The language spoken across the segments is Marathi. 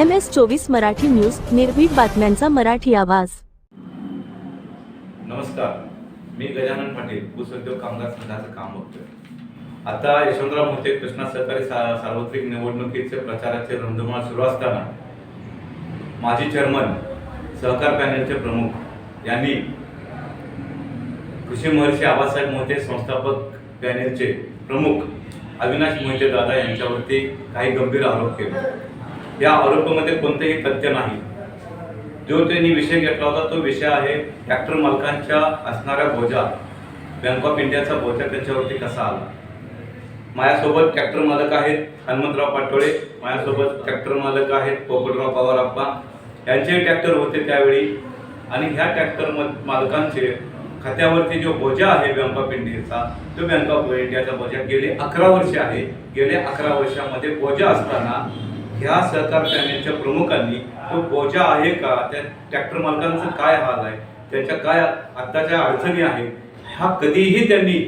MS24 मराठी न्यूज, निर्भीड बातम्यांचा मराठी आवाज. नमस्कार, मी गजानन पाटील, ऊस उद्योग कामगार संघाचं काम बघतोय. आता यशवंतराव मोहिते कृष्णा सहकारी सार्वत्रिक निवडणुकीचे प्रचाराचे रमधमाळ सुरू असताना माजी चेअरमन सहकार पॅनलचे प्रमुख यांनी कृषी महर्षी आबासाहेब मोहिते संस्थापक पॅनलचे प्रमुख अविनाश मोहिते दादा यांच्यावरती काही गंभीर आरोप केले. या आरोपामध्ये कोणतेही तथ्य नाही. जो त्यांनी विषय घेतला होता तो विषय आहे ट्रॅक्टर मालकांच्या असणाऱ्या बोजा, बँक ऑफ इंडियाचा बोजा त्यांच्यावरती कसा आला. माझ्यासोबत ट्रॅक्टर मालक आहेत हनुमंतराव पाटोळे, माझ्यासोबत ट्रॅक्टर मालक आहेत पोपटराव पवार आप्पा, यांचे ट्रॅक्टर होते त्यावेळी. आणि ह्या ट्रॅक्टर मालकांचे खात्यावरती जो बोजा आहे बँक ऑफ इंडियाचा, तो बँक ऑफ इंडियाचा बोजा गेले 11 वर्ष आहे. गेल्या 11 वर्षामध्ये बोजा असताना ह्या सहकार पॅनलच्या प्रमुखांनी तो बोजा आहे का, त्या ट्रॅक्टर मालकांचं काय हाल आहे, त्यांच्या काय आत्ताच्या अडचणी आहेत, हा कधीही त्यांनी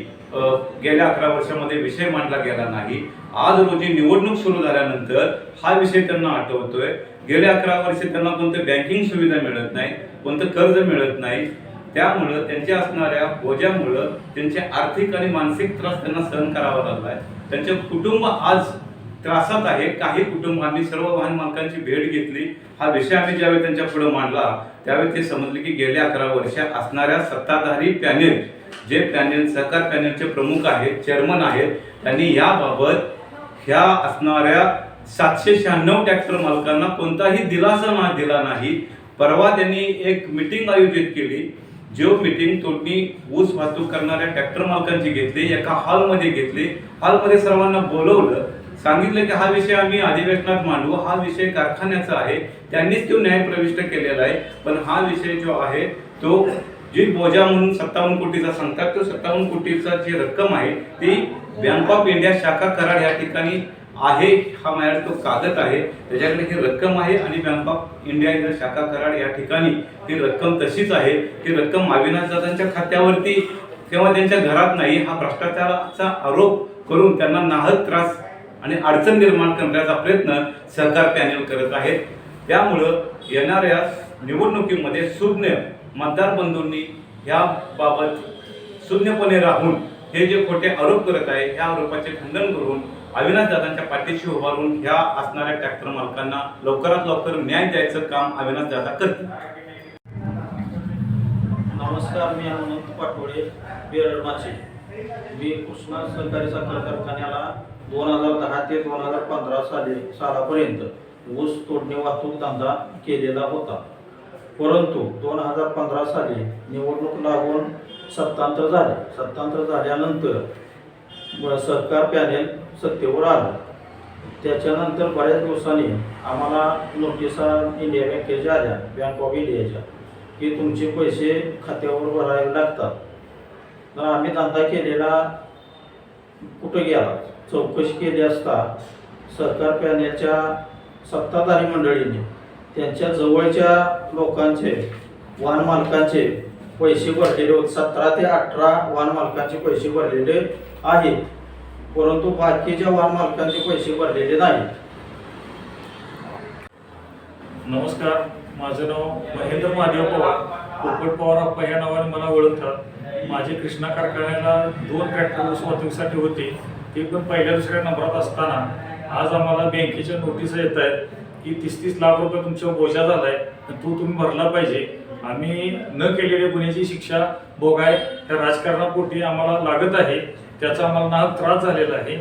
गेल्या 11 वर्षामध्ये विषय मांडला गेला नाही. आज रोजी निवडणूक सुरू झाल्यानंतर हा विषय त्यांना आठवतोय. गेल्या 11 वर्ष त्यांना कोणतं बँकिंग सुविधा मिळत नाही, कोणतं कर्ज मिळत नाही. त्यामुळं त्यांच्या असणाऱ्या बोजामुळं त्यांचे आर्थिक आणि मानसिक त्रास त्यांना सहन करावा लागलाय. त्यांचे कुटुंब आज त्रासात आहे. काही कुटुंबांनी सर्व वाहन मालकांची भेट घेतली. हा विषय आम्ही ज्यावेळी त्यांच्या पुढे मांडला त्यावेळी ते समजले की गेल्या 11 वर्ष असणाऱ्या सत्ताधारी पॅनल, जे पॅनल सहकार पॅनलचे प्रमुख आहेत, चेअरमन आहेत, त्यांनी याबाबत ह्या असणाऱ्या 796 ट्रॅक्टर मालकांना कोणताही दिलासा दिला नाही. परवा त्यांनी एक मीटिंग आयोजित केली. जो मीटिंग तोडणी ऊस वाहतूक करणाऱ्या ट्रॅक्टर मालकांची घेतली, एका हॉलमध्ये घेतली. हॉलमध्ये सर्वांना बोलवलं, सांगितलं की हा विषय आम्ही अधिवेशनात मांडू. हा विषय कारखान्याचा आहे, त्यांनीच तो न्याय प्रविष्ट केलेला आहे. पण हा विषय जो आहे तो जी बोजा म्हणून 57 कोटीचा सांगतात, तो 57 कोटीचा जी रक्कम आहे ती बँक ऑफ इंडिया शाखा कराड या ठिकाणी आहे. हा माझ्याकडे तो कागद आहे, त्याच्याकडे ही रक्कम आहे आणि बँक ऑफ इंडिया शाखा कराड या ठिकाणी ती रक्कम तशीच आहे. ती रक्कम अविनाश दादांच्या खात्यावरती किंवा त्यांच्या घरात नाही. हा भ्रष्टाचाराचा आरोप करून त्यांना नाहक त्रास आणि अडचण निर्माण करण्याचा प्रयत्न सहकार पॅनल करत आहेत. त्यामुळं येणाऱ्या निवडणुकीमध्ये सुज्ञ मतदार बंधूंनी याबाबत शून्यपणे राहून हे जे खोटे आरोप करत आहे ह्या आरोपाचे खंडन करून अविनाश दादांच्या पाठीशी उभारून ह्या असणाऱ्या ट्रॅक्टर मालकांना लवकरात लवकर न्याय द्यायचं काम अविनाश दादा करतील. नमस्कार, मी हनुमंत पाटोळे, बेरडमाचे. मी कृष्णा सहकारी साखर कारखान्याला 2010 ते 2015 सालापर्यंत ऊस तोडणी वाहतूक धंदा केलेला होता. परंतु 2015 साली निवडणूक लागून सत्तांतर झाले. सत्तांतर झाल्यानंतर सहकार पॅनेल सत्तेवर आलं. त्याच्यानंतर बऱ्याच दिवसांनी आम्हाला नोटिसा इंडिया बँकेच्या आल्या, बँक ऑफ इंडियाच्या, की तुमचे पैसे खात्यावर भरावे लागतात. तर आम्ही धंदा केलेला कुठं गेला चौकशी केली असता सहकार पॅनेलच्या सत्ताधारी मंडळींनी त्यांच्या जवळच्या लोकांचे, वाहन मालकांचे पैसे भरलेले होते. 17 ते 18 वाहन मालकांचे पैसे भरलेले आहेत, परंतु बाकीच्या वाहन मालकांचे पैसे भरलेले नाहीत. नमस्कार, माझं नाव महेंद्र महादेव पवार, पोपट पवार आप्पा या नावाने मला ओळखतात. माझे कृष्णा कारखान्याला 2 ट्रॅक्टर ऊस वाहतुकीसाठी होते. ते पण पहिल्या दुसऱ्या नंबरात असताना आज आम्हाला बँकेच्या नोटिसा येत आहेत की 30-30 लाख रुपये तुमच्या बोजा झाला आहे, तुम्ही भरला पाहिजे. आम्ही न केलेल्या गुन्ह्याची शिक्षा भोगाय त्या राजकारणापोटी आम्हाला लागत आहे. त्याचा आम्हाला नाहक त्रास झालेला आहे.